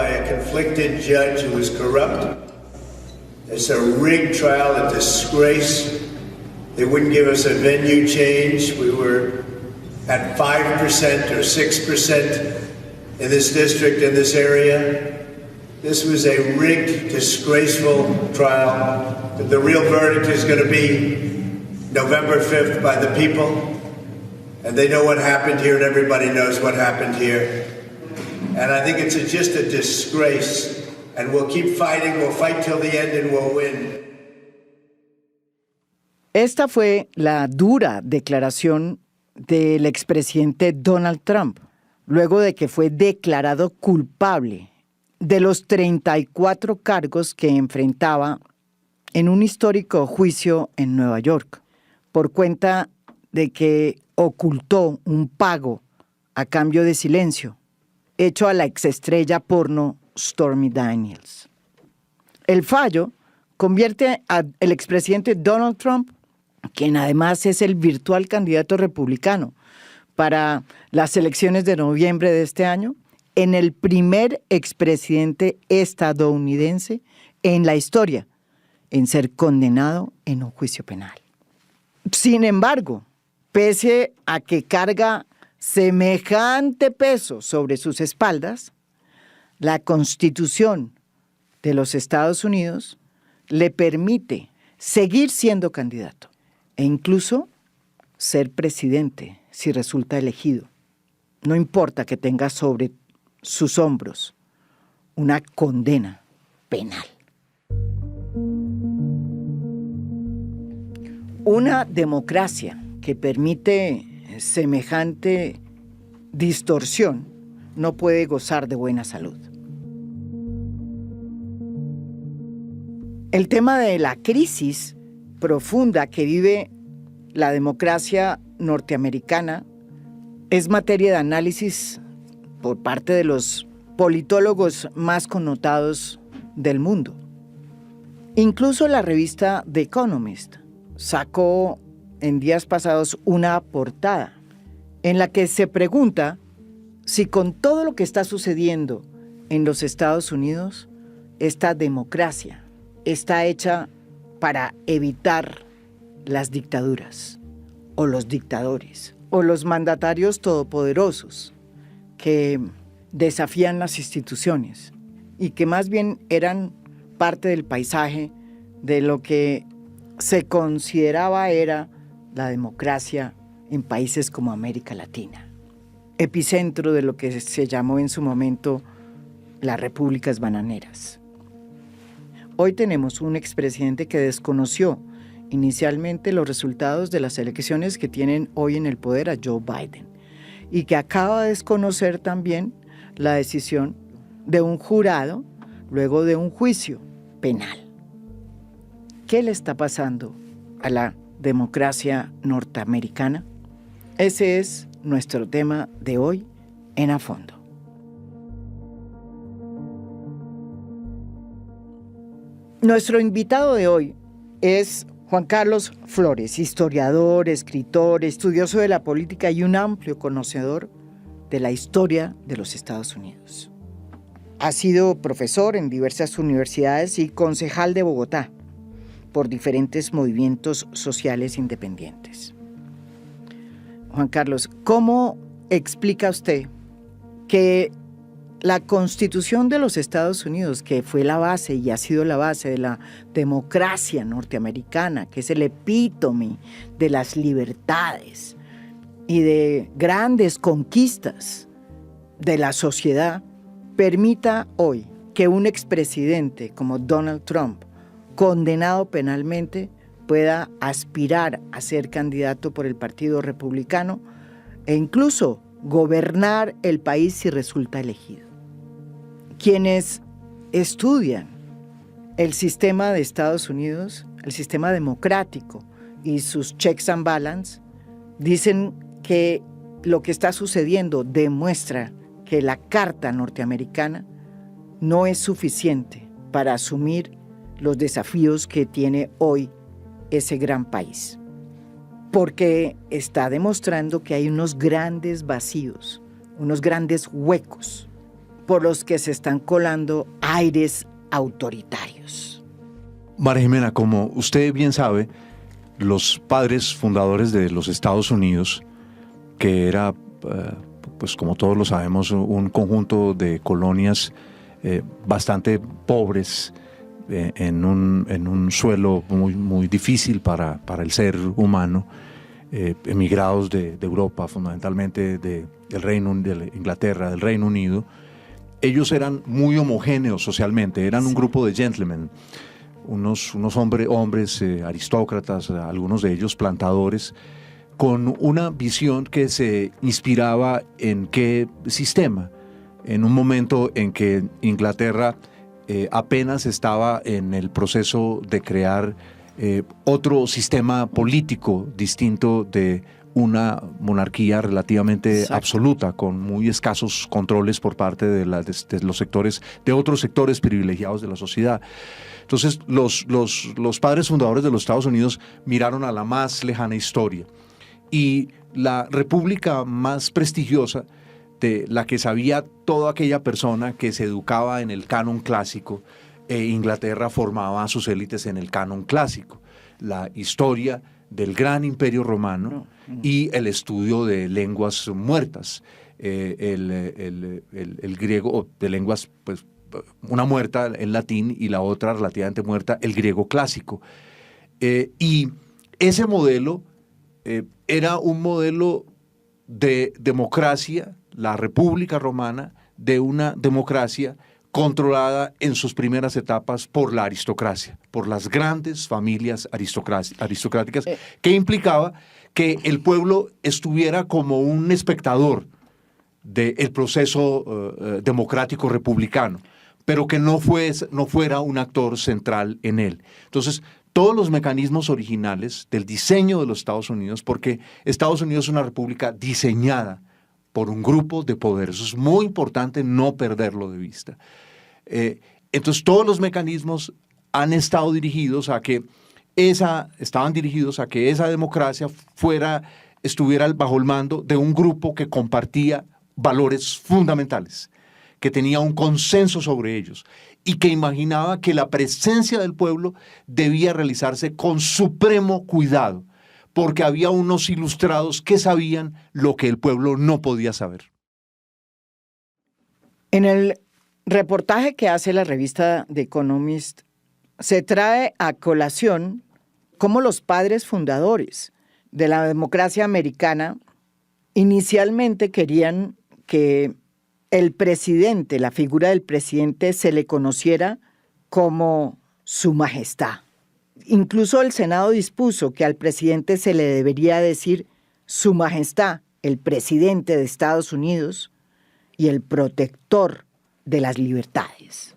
by a conflicted judge who was corrupt. It's a rigged trial, a disgrace. They wouldn't give us a venue change. We were at 5% or 6% in this district, in this area. This was a rigged, disgraceful trial. But the real verdict is going to be November 5th by the people. And they know what happened here, and everybody knows what happened here. And I think it's just a disgrace. And we'll keep fighting. We'll fight till the end and we'll win. Esta fue la dura declaración del expresidente Donald Trump, luego de que fue declarado culpable de los 34 cargos que enfrentaba en un histórico juicio en Nueva York, por cuenta de que ocultó un pago a cambio de silencio, hecho a la exestrella porno Stormy Daniels. El fallo convierte al expresidente Donald Trump, quien además es el virtual candidato republicano para las elecciones de noviembre de este año, en el primer expresidente estadounidense en la historia en ser condenado en un juicio penal. Sin embargo, pese a que carga semejante peso sobre sus espaldas, la Constitución de los Estados Unidos le permite seguir siendo candidato e incluso ser presidente si resulta elegido. No importa que tenga sobre sus hombros una condena penal. Una democracia que permite semejante distorsión no puede gozar de buena salud. El tema de la crisis profunda que vive la democracia norteamericana es materia de análisis por parte de los politólogos más connotados del mundo. Incluso la revista The Economist sacó en días pasados una portada en la que se pregunta si con todo lo que está sucediendo en los Estados Unidos, esta democracia está hecha para evitar las dictaduras o los dictadores o los mandatarios todopoderosos que desafían las instituciones y que más bien eran parte del paisaje de lo que se consideraba era la democracia en países como América Latina, epicentro de lo que se llamó en su momento las repúblicas bananeras. Hoy tenemos un expresidente que desconoció inicialmente los resultados de las elecciones que tienen hoy en el poder a Joe Biden y que acaba de desconocer también la decisión de un jurado luego de un juicio penal. ¿Qué le está pasando a la democracia norteamericana? Ese es nuestro tema de hoy en A Fondo. Nuestro invitado de hoy es Juan Carlos Flores, historiador, escritor, estudioso de la política y un amplio conocedor de la historia de los Estados Unidos. Ha sido profesor en diversas universidades y concejal de Bogotá por diferentes movimientos sociales independientes. Juan Carlos, ¿cómo explica usted que la Constitución de los Estados Unidos, que fue la base y ha sido la base de la democracia norteamericana, que es el epítome de las libertades y de grandes conquistas de la sociedad, permita hoy que un expresidente como Donald Trump, condenado penalmente, pueda aspirar a ser candidato por el Partido Republicano e incluso gobernar el país si resulta elegido? Quienes estudian el sistema de Estados Unidos, el sistema democrático y sus checks and balance, dicen que lo que está sucediendo demuestra que la Carta norteamericana no es suficiente para asumir los desafíos que tiene hoy ese gran país, porque está demostrando que hay unos grandes vacíos, unos grandes huecos por los que se están colando aires autoritarios. María Jimena, como usted bien sabe, los padres fundadores de los Estados Unidos, que era, pues como todos lo sabemos, un conjunto de colonias bastante pobres, en un suelo muy difícil para el ser humano, emigrados de Europa, fundamentalmente del de Inglaterra, del Reino Unido. Ellos eran muy homogéneos socialmente, eran un grupo de gentlemen, unos hombres aristócratas, algunos de ellos plantadores, con una visión que se inspiraba en qué sistema. En un momento en que Inglaterra apenas estaba en el proceso de crear otro sistema político distinto de una monarquía relativamente Exacto. absoluta, con muy escasos controles por parte de los sectores, de otros sectores privilegiados de la sociedad. Entonces, los padres fundadores de los Estados Unidos miraron a la más lejana historia, y la república más prestigiosa, de la que sabía toda aquella persona que se educaba en el canon clásico, Inglaterra formaba a sus élites en el canon clásico, la historia del gran imperio romano y el estudio de lenguas muertas, el griego, de lenguas, pues una muerta, el latín, y la otra relativamente muerta, el griego clásico. Y ese modelo era un modelo de democracia, la República Romana, de una democracia controlada en sus primeras etapas por la aristocracia, por las grandes familias aristocráticas, que implicaba que el pueblo estuviera como un espectador del proceso democrático republicano, pero que no fuera un actor central en él. Entonces, todos los mecanismos originales del diseño de los Estados Unidos, porque Estados Unidos es una república diseñada por un grupo de poder. Eso es muy importante no perderlo de vista. Entonces, todos los mecanismos estaban dirigidos a que esa democracia estuviera bajo el mando de un grupo que compartía valores fundamentales, que tenía un consenso sobre ellos y que imaginaba que la presencia del pueblo debía realizarse con supremo cuidado, porque había unos ilustrados que sabían lo que el pueblo no podía saber. En el reportaje que hace la revista The Economist, se trae a colación cómo los padres fundadores de la democracia americana inicialmente querían que el presidente, la figura del presidente, se le conociera como su majestad. Incluso el Senado dispuso que al presidente se le debería decir su majestad, el presidente de Estados Unidos y el protector de las libertades.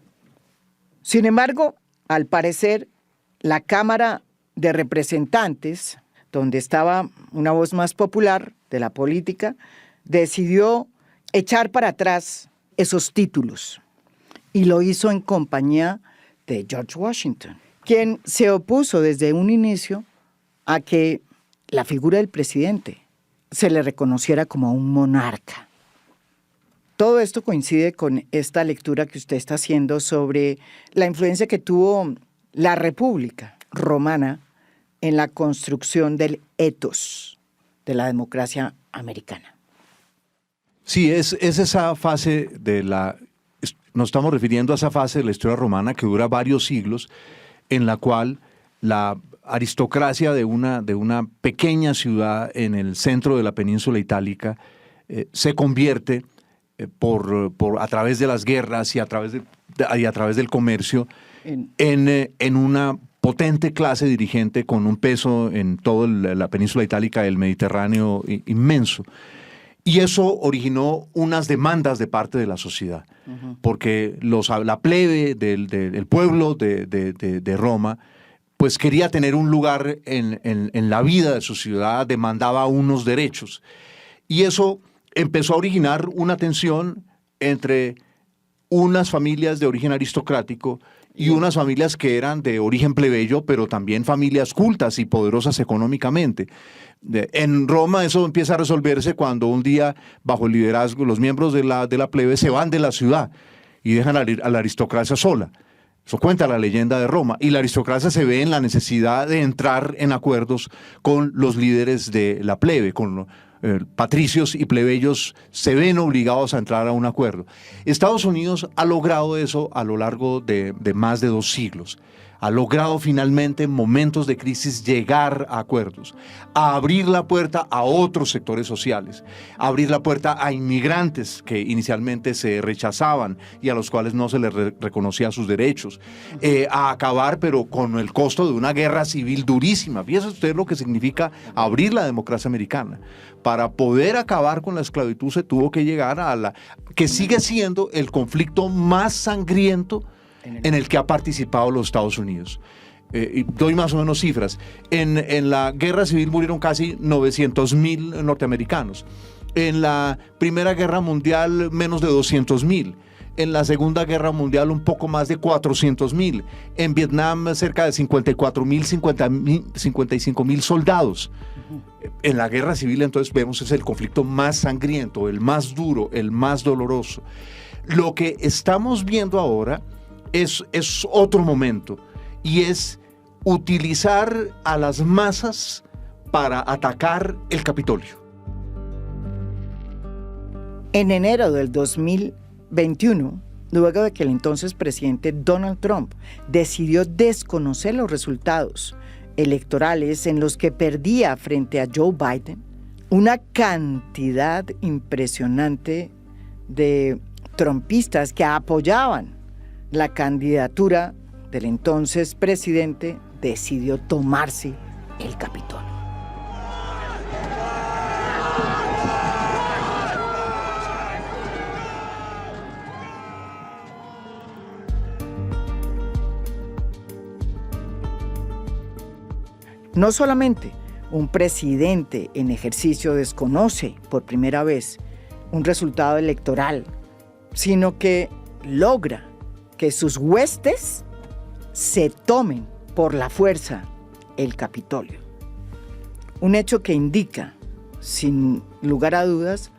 Sin embargo, al parecer, la Cámara de Representantes, donde estaba una voz más popular de la política, decidió echar para atrás esos títulos, y lo hizo en compañía de George Washington, quien se opuso desde un inicio a que la figura del presidente se le reconociera como un monarca. Todo esto coincide con esta lectura que usted está haciendo sobre la influencia que tuvo la República Romana en la construcción del ethos de la democracia americana. Sí, es esa fase nos estamos refiriendo a esa fase de la historia romana que dura varios siglos, en la cual la aristocracia de una pequeña ciudad en el centro de la península itálica se convierte a través de las guerras y a través del comercio en una potente clase dirigente con un peso en toda la península itálica del Mediterráneo inmenso. Y eso originó unas demandas de parte de la sociedad, porque la plebe del pueblo de Roma pues quería tener un lugar en la vida de su ciudad, demandaba unos derechos. Y eso empezó a originar una tensión entre unas familias de origen aristocrático y unas familias que eran de origen plebeyo, pero también familias cultas y poderosas económicamente. En Roma eso empieza a resolverse cuando un día, bajo el liderazgo, los miembros de la plebe se van de la ciudad y dejan a la aristocracia sola. Eso cuenta la leyenda de Roma. Y la aristocracia se ve en la necesidad de entrar en acuerdos con los líderes de la plebe, con patricios y plebeyos se ven obligados a entrar a un acuerdo. Estados Unidos ha logrado eso a lo largo de más de 2 siglos. Ha logrado finalmente en momentos de crisis llegar a acuerdos, a abrir la puerta a otros sectores sociales, a abrir la puerta a inmigrantes que inicialmente se rechazaban y a los cuales no se les reconocía sus derechos, a acabar pero con el costo de una guerra civil durísima. Fíjese usted lo que significa abrir la democracia americana. Para poder acabar con la esclavitud se tuvo que llegar a la que sigue siendo el conflicto más sangriento en el que ha participado los Estados Unidos. Y doy más o menos cifras. En la guerra civil murieron casi 900,000 norteamericanos. En la Primera Guerra Mundial menos de 200,000. En la Segunda Guerra Mundial un poco más de 400,000. En Vietnam cerca de 54,000, 55,000 soldados. En la guerra civil entonces vemos es el conflicto más sangriento, el más duro, el más doloroso. Lo que estamos viendo ahora es otro momento y es utilizar a las masas para atacar el Capitolio. En enero del 2021, luego de que el entonces presidente Donald Trump decidió desconocer los resultados electorales en los que perdía frente a Joe Biden, una cantidad impresionante de trumpistas que apoyaban la candidatura del entonces presidente decidió tomarse el Capitolio. No solamente un presidente en ejercicio desconoce por primera vez un resultado electoral, sino que logra que sus huestes se tomen por la fuerza el Capitolio. Un hecho que indica, sin lugar a dudas,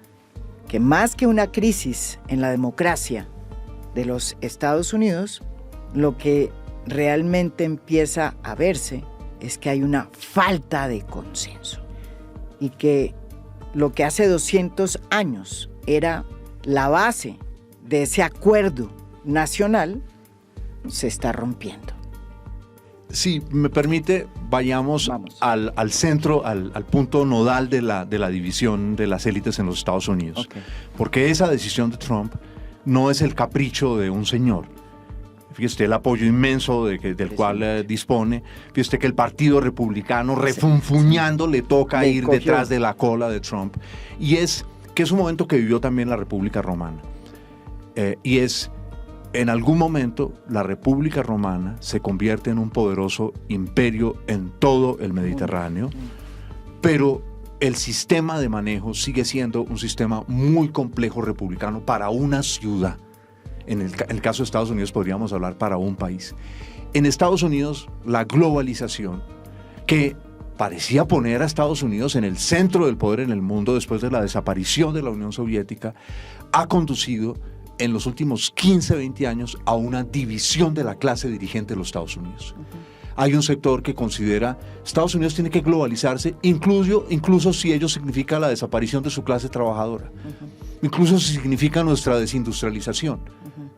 que más que una crisis en la democracia de los Estados Unidos, lo que realmente empieza a verse es que hay una falta de consenso y que lo que hace 200 años era la base de ese acuerdo nacional se está rompiendo. Si me permite, vayamos al centro, al punto nodal de la división de las élites en los Estados Unidos. Okay. Porque esa decisión de Trump no es el capricho de un señor. Fíjese usted el apoyo inmenso del cual dispone. Fíjese usted que el Partido Republicano, refunfuñando, le toca ir detrás de la cola de Trump. Y es que es un momento que vivió también la República Romana. Y es, en algún momento, la República Romana se convierte en un poderoso imperio en todo el Mediterráneo, pero el sistema de manejo sigue siendo un sistema muy complejo republicano para una ciudad. En el caso de Estados Unidos podríamos hablar para un país. En Estados Unidos, la globalización, que parecía poner a Estados Unidos en el centro del poder en el mundo después de la desaparición de la Unión Soviética, ha conducido en los últimos 15, 20 años a una división de la clase dirigente de los Estados Unidos. Hay un sector que considera Estados Unidos tiene que globalizarse, incluso si ello significa la desaparición de su clase trabajadora, incluso si significa nuestra desindustrialización.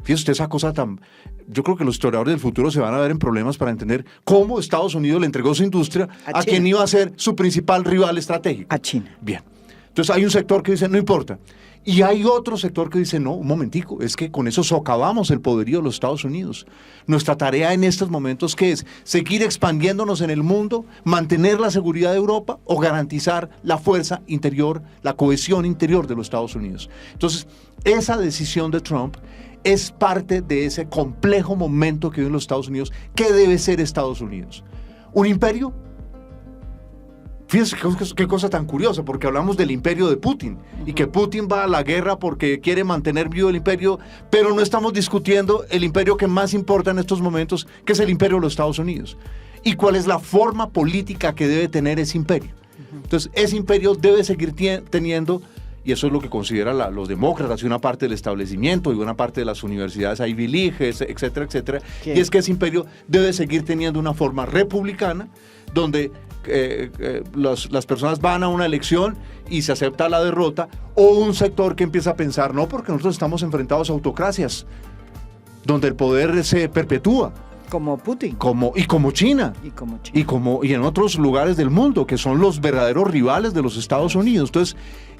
Fíjese usted esa cosa tan... Yo creo que los historiadores del futuro se van a ver en problemas para entender cómo Estados Unidos le entregó su industria a quien iba a ser su principal rival estratégico. A China. Bien. Entonces hay un sector que dice, no importa. Y hay otro sector que dice, no, un momentico, es que con eso socavamos el poderío de los Estados Unidos. Nuestra tarea en estos momentos, ¿qué es? ¿Seguir expandiéndonos en el mundo, mantener la seguridad de Europa o garantizar la fuerza interior, la cohesión interior de los Estados Unidos? Entonces, esa decisión de Trump es parte de ese complejo momento que viven los Estados Unidos. ¿Qué debe ser Estados Unidos? ¿Un imperio? Fíjense qué cosa tan curiosa, porque hablamos del imperio de Putin y que Putin va a la guerra porque quiere mantener vivo el imperio, pero no estamos discutiendo el imperio que más importa en estos momentos, que es el imperio de los Estados Unidos. Y cuál es la forma política que debe tener ese imperio. Entonces, ese imperio debe seguir teniendo, y eso es lo que consideran los demócratas y una parte del establecimiento y una parte de las universidades Ivy League, etcétera, etcétera. ¿Qué? Y es que ese imperio debe seguir teniendo una forma republicana, donde las personas van a una elección y se acepta la derrota, o un sector que empieza a pensar, no, porque nosotros estamos enfrentados a autocracias, donde el poder se perpetúa. Como Putin. Como China. Y en otros lugares del mundo, que son los verdaderos rivales de los Estados Unidos. Entonces,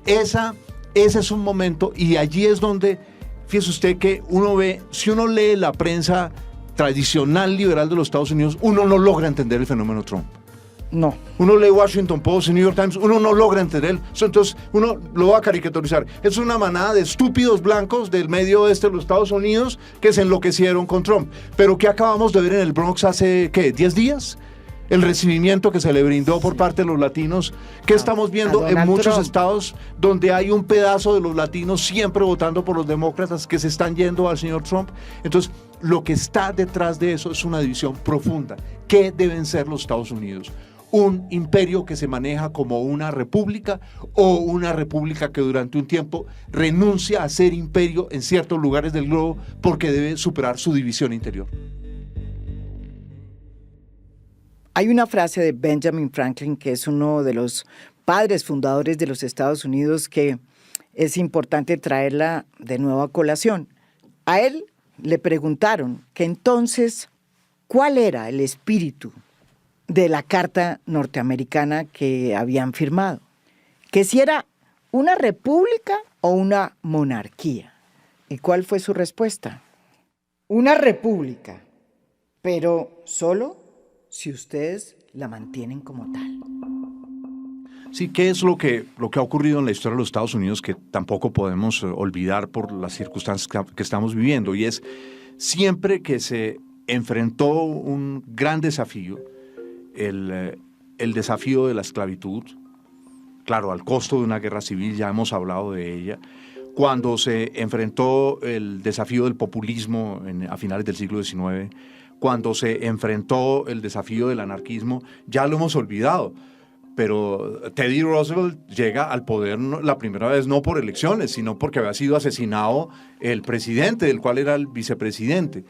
ese es un momento, y allí es donde, fíjese usted que uno ve, si uno lee la prensa tradicional liberal de los Estados Unidos, uno no logra entender el fenómeno Trump. No. Uno lee Washington Post y New York Times, uno no logra entender. Entonces uno lo va a caricaturizar. Es una manada de estúpidos blancos del medio oeste de los Estados Unidos que se enloquecieron con Trump. Pero ¿qué acabamos de ver en el Bronx hace, ¿qué? ¿10 días? El recibimiento que se le brindó por parte de los latinos. ¿Qué estamos viendo en muchos estados donde hay un pedazo de los latinos siempre votando por los demócratas que se están yendo al señor Trump? Entonces, lo que está detrás de eso es una división profunda. ¿Qué deben ser los Estados Unidos? ¿Un imperio que se maneja como una república o una república que durante un tiempo renuncia a ser imperio en ciertos lugares del globo porque debe superar su división interior? Hay una frase de Benjamin Franklin, que es uno de los padres fundadores de los Estados Unidos, que es importante traerla de nuevo a colación. A él le preguntaron que entonces, ¿cuál era el espíritu de la Carta norteamericana que habían firmado? Que si era una república o una monarquía. ¿Y cuál fue su respuesta? Una república, pero solo si ustedes la mantienen como tal. Sí, ¿qué es lo que ha ocurrido en la historia de los Estados Unidos que tampoco podemos olvidar por las circunstancias que estamos viviendo? Y es, siempre que se enfrentó un gran desafío, el desafío de la esclavitud, claro, al costo de una guerra civil, ya hemos hablado de ella, cuando se enfrentó el desafío del populismo a finales del siglo XIX, cuando se enfrentó el desafío del anarquismo, ya lo hemos olvidado. Pero Teddy Roosevelt llega al poder la primera vez no por elecciones, sino porque había sido asesinado el presidente, del cual era el vicepresidente.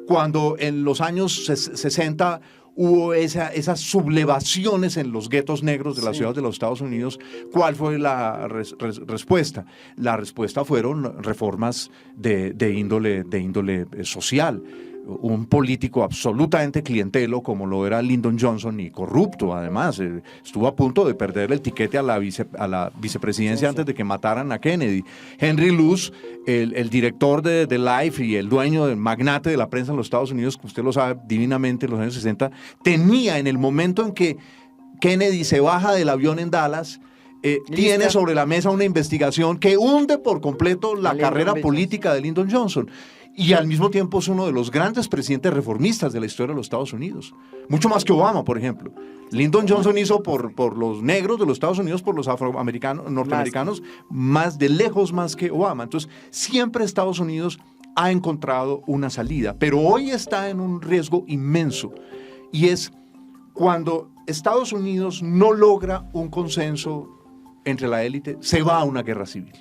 Cuando en los años 60 hubo esas sublevaciones en los guetos negros de las ciudades de los Estados Unidos, ¿cuál fue la respuesta? La respuesta fueron reformas de índole social. Un político absolutamente clientelo como lo era Lyndon Johnson, y corrupto además, estuvo a punto de perder el tiquete a la vicepresidencia antes de que mataran a Kennedy. Henry Luce, el director de Life y el dueño del magnate de la prensa en los Estados Unidos, que usted lo sabe divinamente, en los años 60, tenía en el momento en que Kennedy se baja del avión en Dallas, tiene sobre la mesa una investigación que hunde por completo la carrera política de Lyndon Johnson. Y al mismo tiempo es uno de los grandes presidentes reformistas de la historia de los Estados Unidos. Mucho más que Obama, por ejemplo. Lyndon Johnson hizo por los negros de los Estados Unidos, por los norteamericanos, más de lejos más que Obama. Entonces, siempre Estados Unidos ha encontrado una salida, pero hoy está en un riesgo inmenso. Y es cuando Estados Unidos no logra un consenso entre la élite, se va a una guerra civil.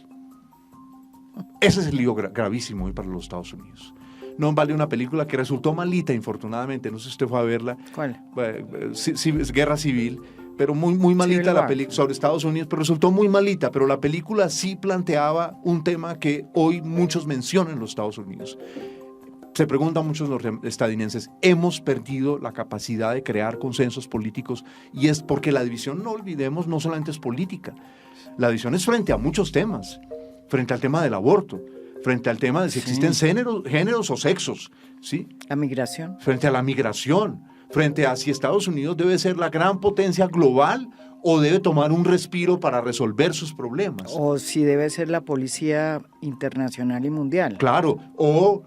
Ese es el lío gravísimo hoy para los Estados Unidos. No vale una película que resultó malita, infortunadamente. No sé si usted fue a verla. ¿Cuál? Sí, es Guerra Civil, pero muy malita la película sobre Estados Unidos, pero resultó muy malita. Pero la película sí planteaba un tema que hoy muchos mencionan en los Estados Unidos. Se preguntan muchos los estadounidenses, hemos perdido la capacidad de crear consensos políticos, y es porque la división, no olvidemos, no solamente es política. La división es frente a muchos temas. Frente al tema del aborto, frente al tema de si existen géneros o sexos, ¿sí? La migración. Frente a la migración, frente a si Estados Unidos debe ser la gran potencia global o debe tomar un respiro para resolver sus problemas. O si debe ser la policía internacional y mundial. Claro, o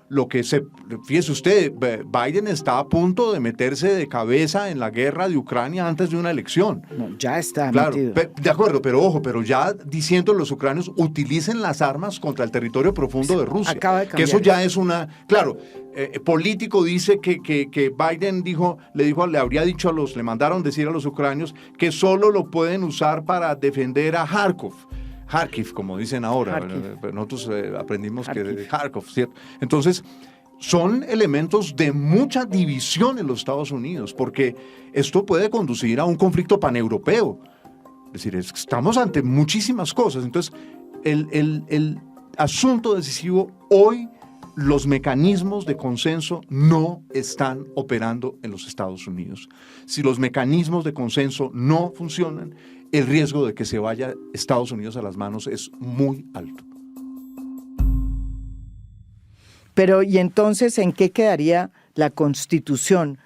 fíjese usted, Biden está a punto de meterse de cabeza en la guerra de Ucrania antes de una elección. No, ya está Claro, metido. de acuerdo, pero ojo, pero ya diciendo los ucranianos utilicen las armas contra el territorio profundo de Rusia. Acaba de que cambiar. eso ya es una, claro, político dice que Biden le mandaron decir a los ucranianos que solo lo pueden usar para defender a Kharkiv, como dicen ahora. Kharkiv. Nosotros aprendimos que Kharkiv. de Kharkov, ¿cierto? Entonces, son elementos de mucha división en los Estados Unidos, porque esto puede conducir a un conflicto paneuropeo. Es decir, estamos ante muchísimas cosas. Entonces, el asunto decisivo hoy, los mecanismos de consenso no están operando en los Estados Unidos. Si los mecanismos de consenso no funcionan, el riesgo de que se vaya Estados Unidos a las manos es muy alto. Pero, ¿y entonces en qué quedaría la Constitución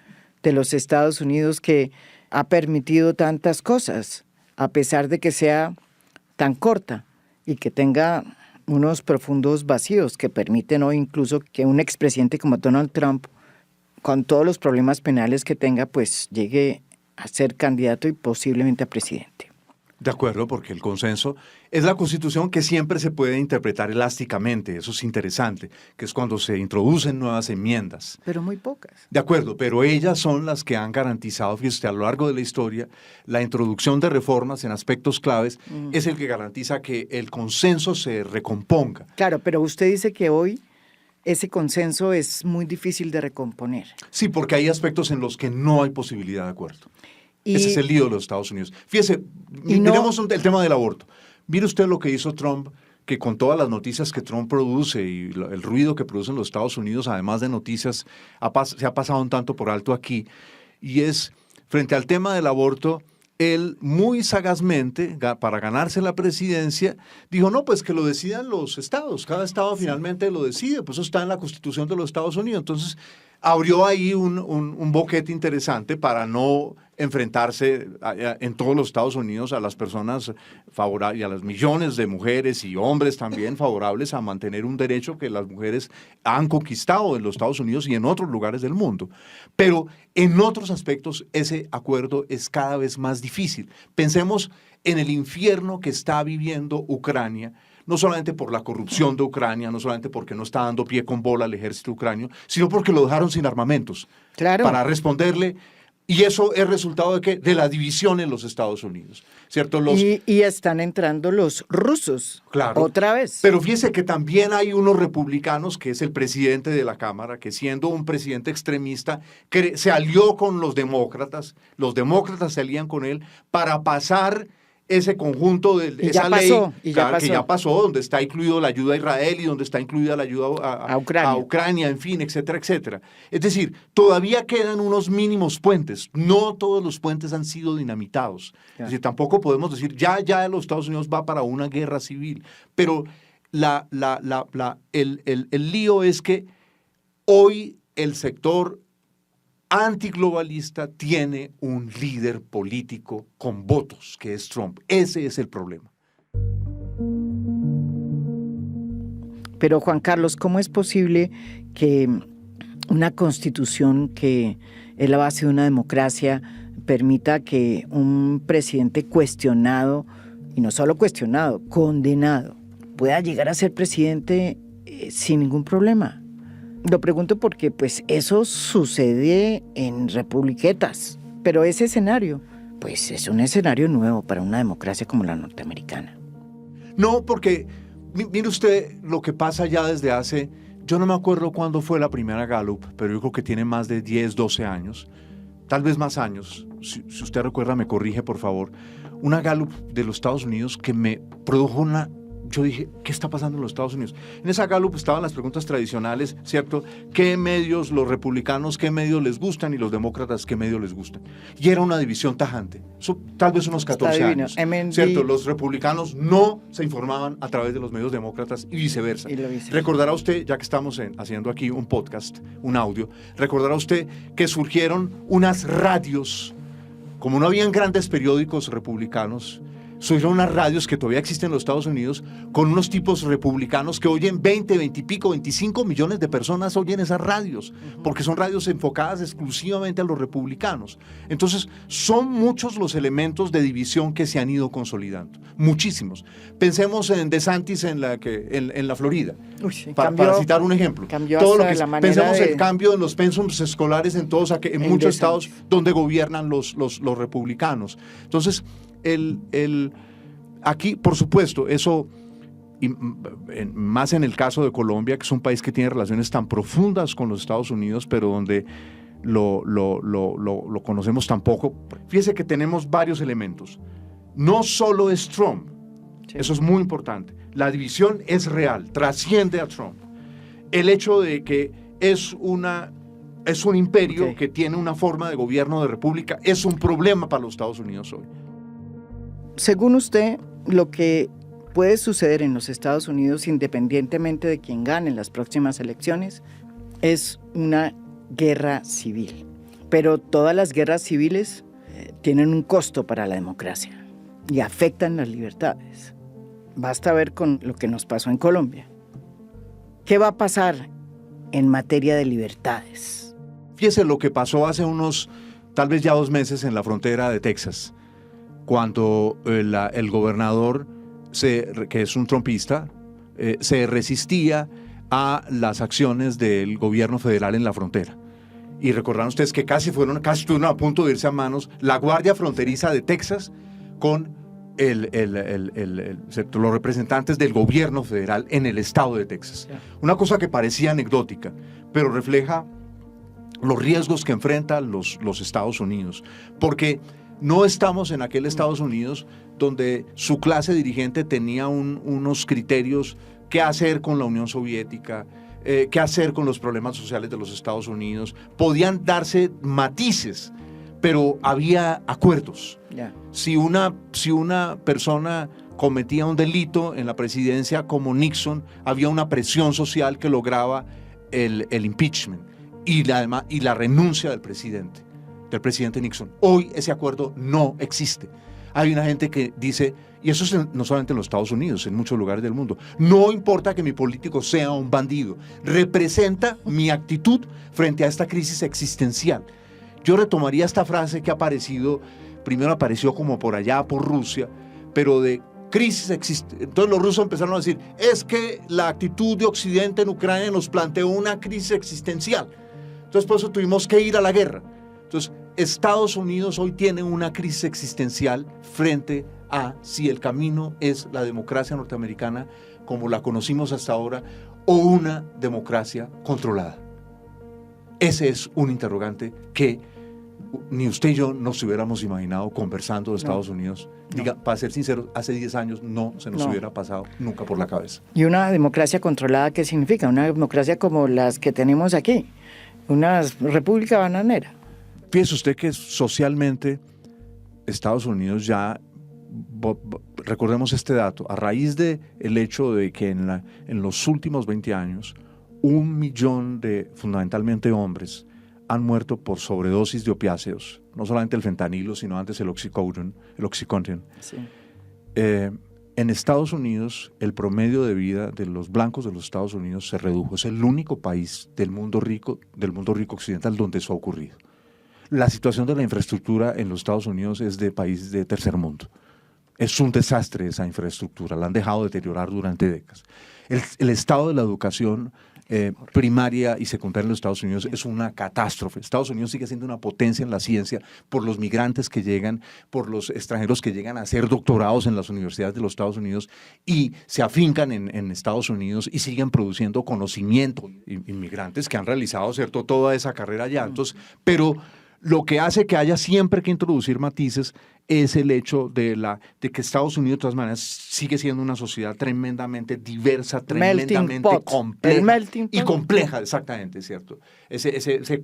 de los Estados Unidos que ha permitido tantas cosas, a pesar de que sea tan corta y que tenga unos profundos vacíos que permiten hoy incluso que un expresidente como Donald Trump, con todos los problemas penales que tenga, pues llegue a ser candidato y posiblemente a presidente? De acuerdo, porque el consenso es la Constitución que siempre se puede interpretar elásticamente, eso es interesante, que es cuando se introducen nuevas enmiendas. Pero muy pocas. De acuerdo, pero ellas son las que han garantizado, fíjate, a lo largo de la historia, la introducción de reformas en aspectos claves es el que garantiza que el consenso se recomponga. Claro, pero usted dice que hoy ese consenso es muy difícil de recomponer. Sí, porque hay aspectos en los que no hay posibilidad de acuerdo. Y, ese es el lío de los Estados Unidos. Fíjese, y miremos el tema del aborto. Mire usted lo que hizo Trump, que con todas las noticias que Trump produce y el ruido que produce en los Estados Unidos, además de noticias, se ha pasado un tanto por alto aquí. Y es, frente al tema del aborto, él muy sagazmente, para ganarse la presidencia, dijo, no, pues que lo decidan los estados. Cada estado finalmente lo decide, pues eso está en la Constitución de los Estados Unidos. Entonces, abrió ahí un boquete interesante para no enfrentarse en todos los Estados Unidos a las personas favorables y a las millones de mujeres y hombres también favorables a mantener un derecho que las mujeres han conquistado en los Estados Unidos y en otros lugares del mundo. Pero en otros aspectos ese acuerdo es cada vez más difícil. Pensemos en el infierno que está viviendo Ucrania, no solamente por la corrupción de Ucrania, no solamente porque no está dando pie con bola al ejército ucranio, sino porque lo dejaron sin armamentos. Claro. Para responderle. Y eso es resultado de ¿qué? De la división en los Estados Unidos, ¿cierto? Y están entrando los rusos, claro, otra vez. Pero fíjese que también hay unos republicanos, que es el presidente de la Cámara, que siendo un presidente extremista, se alió con los demócratas se alían con él para pasar ese conjunto de esa ley que ya pasó, donde está incluido la ayuda a Israel y donde está incluida la ayuda a Ucrania, en fin, etcétera, etcétera. Es decir, todavía quedan unos mínimos puentes. No todos los puentes han sido dinamitados. Es decir, tampoco podemos decir, ya los Estados Unidos va para una guerra civil. Pero el lío es que hoy el sector antiglobalista tiene un líder político con votos, que es Trump. Ese es el problema. Pero Juan Carlos, ¿cómo es posible que una constitución que es la base de una democracia permita que un presidente cuestionado, y no solo cuestionado, condenado, pueda llegar a ser presidente sin ningún problema? Lo pregunto porque pues eso sucede en republiquetas, pero ese escenario pues es un escenario nuevo para una democracia como la norteamericana. No, porque mire usted lo que pasa ya desde hace, yo no me acuerdo cuándo fue la primera Gallup, pero yo creo que tiene más de 10, 12 años, tal vez más años, si usted recuerda me corrige por favor, una Gallup de los Estados Unidos que me produjo yo dije, ¿qué está pasando en los Estados Unidos? En esa Gallup estaban las preguntas tradicionales, ¿cierto? ¿Qué medios los republicanos, qué medios les gustan y los demócratas, qué medios les gustan? Y era una división tajante, tal vez unos 14 años, ¿cierto? Los republicanos no se informaban a través de los medios demócratas y viceversa. Recordará usted, ya que estamos haciendo aquí un podcast, un audio, recordará usted que surgieron unas radios como no habían grandes periódicos republicanos, surgieron unas radios que todavía existen en los Estados Unidos con unos tipos republicanos que oyen 20 y pico, 25 millones de personas oyen esas radios, porque son radios enfocadas exclusivamente a los republicanos. Entonces, son muchos los elementos de división que se han ido consolidando, muchísimos. Pensemos en DeSantis en la Florida, Uy, sí, para citar un ejemplo. Cambió Todo lo hasta que la manera pensemos de... el cambio en los pensums escolares en muchos estados donde gobiernan los republicanos. Entonces, aquí, por supuesto, eso, más en el caso de Colombia, que es un país que tiene relaciones tan profundas con los Estados Unidos, pero donde lo conocemos tan poco. Fíjese que tenemos varios elementos. No solo es Trump, sí. Eso es muy importante. La división es real, trasciende a Trump. El hecho de que es un imperio okay. que tiene una forma de gobierno de república es un problema para los Estados Unidos hoy. Según usted, lo que puede suceder en los Estados Unidos, independientemente de quién gane en las próximas elecciones, es una guerra civil. Pero todas las guerras civiles tienen un costo para la democracia y afectan las libertades. Basta ver con lo que nos pasó en Colombia. ¿Qué va a pasar en materia de libertades? Fíjese lo que pasó hace tal vez ya 2 meses en la frontera de Texas, cuando el gobernador, que es un trumpista, se resistía a las acciones del gobierno federal en la frontera. Y recordarán ustedes que casi estuvieron a punto de irse a manos la Guardia Fronteriza de Texas con los representantes del gobierno federal en el estado de Texas. Una cosa que parecía anecdótica, pero refleja los riesgos que enfrentan los Estados Unidos. Porque no estamos en aquel Estados Unidos donde su clase dirigente tenía unos criterios: qué hacer con la Unión Soviética, qué hacer con los problemas sociales de los Estados Unidos. Podían darse matices, pero había acuerdos. Yeah. Si una persona cometía un delito en la presidencia como Nixon, había una presión social que lograba el impeachment y la renuncia del presidente Nixon. Hoy ese acuerdo no existe. Hay una gente que dice, y eso es no solamente en los Estados Unidos, en muchos lugares del mundo, no importa que mi político sea un bandido, representa mi actitud frente a esta crisis existencial. Yo retomaría esta frase que primero apareció como por allá, por Rusia, pero de crisis existencial. Entonces los rusos empezaron a decir, es que la actitud de Occidente en Ucrania nos planteó una crisis existencial. Entonces por eso tuvimos que ir a la guerra. Entonces, Estados Unidos hoy tiene una crisis existencial frente a si el camino es la democracia norteamericana como la conocimos hasta ahora o una democracia controlada. Ese es un interrogante que ni usted y yo nos hubiéramos imaginado conversando de Estados Unidos. Diga, para ser sincero, hace 10 años no se nos hubiera pasado nunca por la cabeza. ¿Y una democracia controlada qué significa? Una democracia como las que tenemos aquí, una república bananera. Fíjese usted que socialmente Estados Unidos ya, recordemos este dato, a raíz del hecho de que en los últimos 20 años 1 millón de fundamentalmente hombres han muerto por sobredosis de opiáceos, no solamente el fentanilo, sino antes el Oxycontin. Sí. En Estados Unidos, el promedio de vida de los blancos de los Estados Unidos se redujo. Es el único país del mundo rico occidental donde eso ha ocurrido. La situación de la infraestructura en los Estados Unidos es de país de tercer mundo. Es un desastre esa infraestructura, la han dejado deteriorar durante décadas. El estado de la educación primaria y secundaria en los Estados Unidos es una catástrofe. Estados Unidos sigue siendo una potencia en la ciencia por los migrantes que llegan, por los extranjeros que llegan a hacer doctorados en las universidades de los Estados Unidos y se afincan en Estados Unidos y siguen produciendo conocimiento. Inmigrantes que han realizado, ¿cierto?, toda esa carrera allá. Entonces, pero lo que hace que haya siempre que introducir matices es el hecho de que Estados Unidos, de todas maneras, sigue siendo una sociedad tremendamente diversa, tremendamente compleja. Y compleja, exactamente, ¿cierto? Ese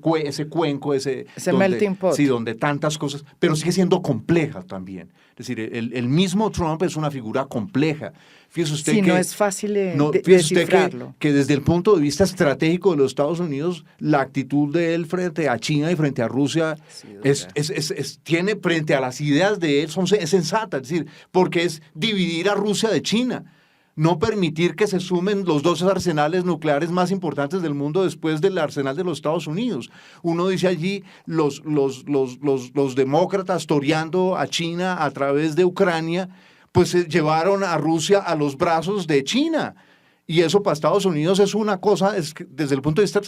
cuenco, ese melting pot. Sí, donde tantas cosas, pero sigue siendo compleja también. Es decir, el mismo Trump es una figura compleja. Fíjese usted sí, que no es fácil descifrarlo. Que desde el punto de vista estratégico de los Estados Unidos, la actitud de él frente a China y frente a Rusia tiene frente a las ideas de él, es sensata, es decir, porque es dividir a Rusia de China. No permitir que se sumen los dos arsenales nucleares más importantes del mundo después del arsenal de los Estados Unidos. Uno dice allí los demócratas toreando a China a través de Ucrania, pues llevaron a Rusia a los brazos de China. Y eso para Estados Unidos es una cosa, es que desde el punto de vista,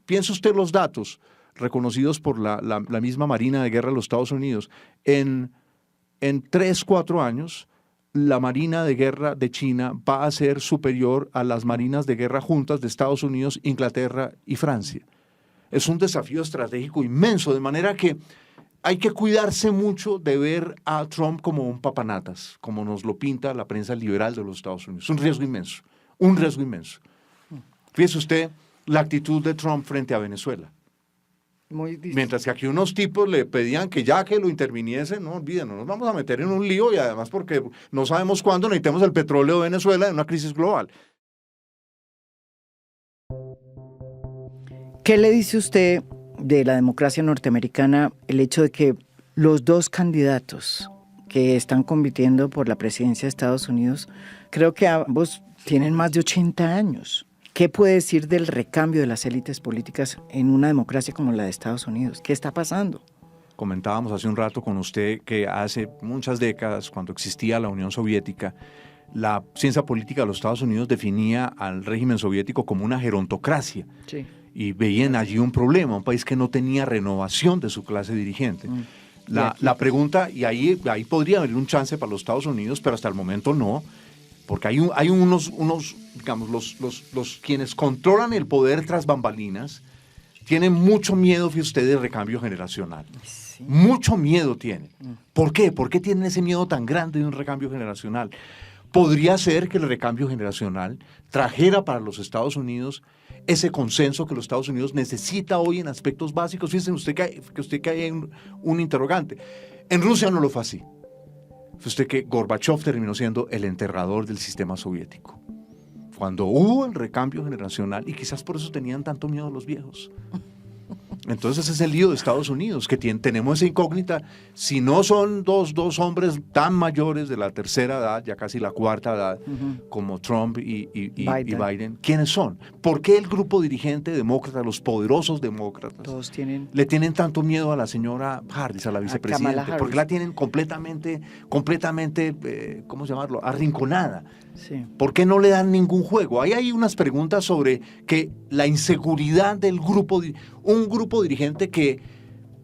piense usted los datos reconocidos por la misma Marina de Guerra de los Estados Unidos. En 3, 4 años, la Marina de Guerra de China va a ser superior a las Marinas de Guerra juntas de Estados Unidos, Inglaterra y Francia. Es un desafío estratégico inmenso, de manera que hay que cuidarse mucho de ver a Trump como un papanatas, como nos lo pinta la prensa liberal de los Estados Unidos. Es un riesgo inmenso, un riesgo inmenso. Fíjese usted la actitud de Trump frente a Venezuela. Mientras que aquí unos tipos le pedían que ya que lo interviniesen, no olviden, no nos vamos a meter en un lío y además porque no sabemos cuándo necesitemos el petróleo de Venezuela en una crisis global. ¿Qué le dice usted de la democracia norteamericana el hecho de que los dos candidatos que están compitiendo por la presidencia de Estados Unidos, creo que ambos tienen más de 80 años? ¿Qué puede decir del recambio de las élites políticas en una democracia como la de Estados Unidos? ¿Qué está pasando? Comentábamos hace un rato con usted que hace muchas décadas, cuando existía la Unión Soviética, la ciencia política de los Estados Unidos definía al régimen soviético como una gerontocracia. Sí. Y veían allí un problema, un país que no tenía renovación de su clase dirigente. La pregunta, y ahí podría haber un chance para los Estados Unidos, pero hasta el momento no, porque hay unos digamos, los quienes controlan el poder tras bambalinas, tienen mucho miedo, fíjese usted, del recambio generacional. Sí. Mucho miedo tienen. ¿Por qué? ¿Por qué tienen ese miedo tan grande de un recambio generacional? Podría ser que el recambio generacional trajera para los Estados Unidos ese consenso que los Estados Unidos necesita hoy en aspectos básicos. Fíjense usted que hay un interrogante. En Rusia no lo fue así. Fue usted que Gorbachev terminó siendo el enterrador del sistema soviético. Cuando hubo el recambio generacional, y quizás por eso tenían tanto miedo los viejos. Entonces ese es el lío de Estados Unidos, que tenemos esa incógnita. Si no son dos hombres tan mayores de la tercera edad, ya casi la cuarta edad, como Trump y Biden, ¿quiénes son? ¿Por qué el grupo dirigente demócrata, los poderosos demócratas, le tienen tanto miedo a la señora Harris, a la vicepresidenta? Porque la tienen completamente, ¿cómo llamarlo?, arrinconada. Sí. ¿Por qué no le dan ningún juego? Ahí hay unas preguntas sobre que la inseguridad del un grupo dirigente que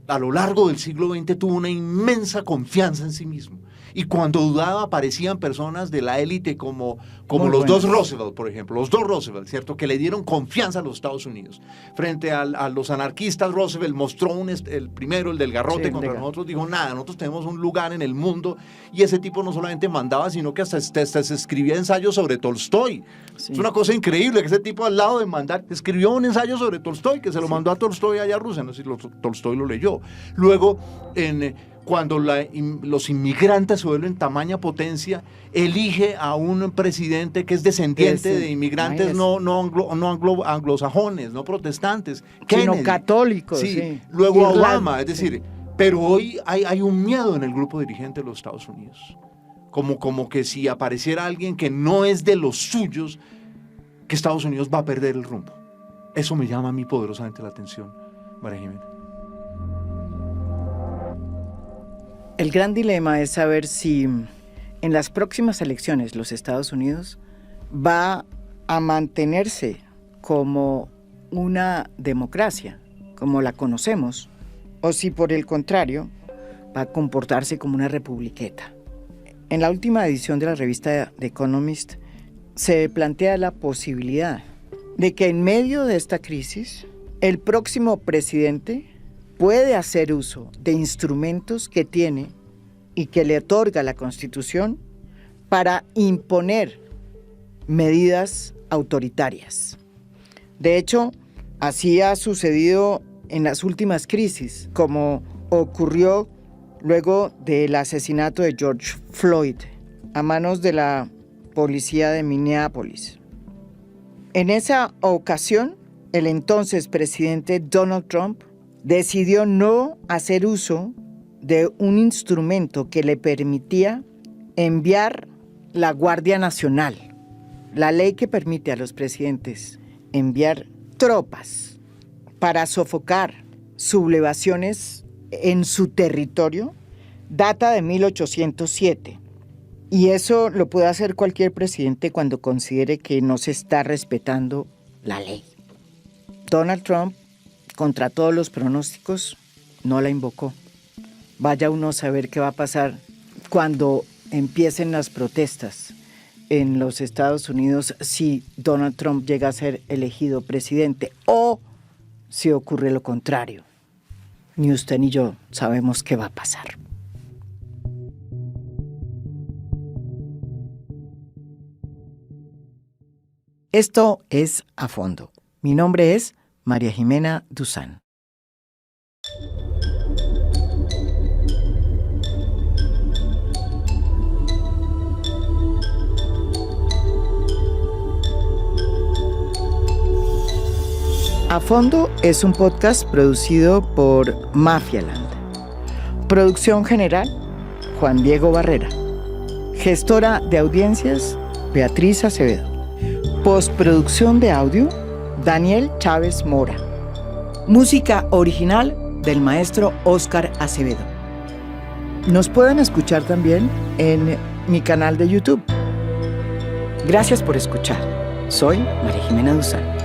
a lo largo del siglo XX tuvo una inmensa confianza en sí mismo. Y cuando dudaba aparecían personas de la élite como los dos Roosevelt, por ejemplo, los dos Roosevelt, ¿cierto?, que le dieron confianza a los Estados Unidos. Frente a los anarquistas, Roosevelt mostró el primero, el del garrote, contra nosotros, dijo, nada, nosotros tenemos un lugar en el mundo, y ese tipo no solamente mandaba, sino que hasta se escribía ensayos sobre Tolstoy. Sí. Es una cosa increíble que ese tipo, al lado de mandar, escribió un ensayo sobre Tolstoy, que se lo mandó a Tolstoy allá a Rusia, no sé si Tolstoy lo leyó. Luego, cuando los inmigrantes se vuelven tamaña potencia, elige a un presidente que es descendiente de inmigrantes no anglosajones, no protestantes, sino católicos. Sí. Luego Obama, es decir, pero hoy hay un miedo en el grupo dirigente de los Estados Unidos, como que si apareciera alguien que no es de los suyos, que Estados Unidos va a perder el rumbo. Eso me llama a mí poderosamente la atención, María Jimena. El gran dilema es saber si en las próximas elecciones los Estados Unidos va a mantenerse como una democracia, como la conocemos, o si por el contrario va a comportarse como una republiqueta. En la última edición de la revista The Economist se plantea la posibilidad de que en medio de esta crisis el próximo presidente puede hacer uso de instrumentos que tiene y que le otorga la Constitución para imponer medidas autoritarias. De hecho, así ha sucedido en las últimas crisis, como ocurrió luego del asesinato de George Floyd a manos de la policía de Minneapolis. En esa ocasión, el entonces presidente Donald Trump decidió no hacer uso de un instrumento que le permitía enviar la Guardia Nacional, la ley que permite a los presidentes enviar tropas para sofocar sublevaciones en su territorio, data de 1807. Y eso lo puede hacer cualquier presidente cuando considere que no se está respetando la ley. Donald Trump, contra todos los pronósticos, no la invocó. Vaya uno a saber qué va a pasar cuando empiecen las protestas en los Estados Unidos si Donald Trump llega a ser elegido presidente o si ocurre lo contrario. Ni usted ni yo sabemos qué va a pasar. Esto es A Fondo. Mi nombre es María Jimena Duzán. A Fondo es un podcast producido por Mafialand. Producción general, Juan Diego Barrera. Gestora de audiencias, Beatriz Acevedo. Postproducción de audio, Daniel Chávez Mora. Música original del maestro Óscar Acevedo. Nos pueden escuchar también en mi canal de YouTube. Gracias por escuchar. Soy María Jimena Duzán.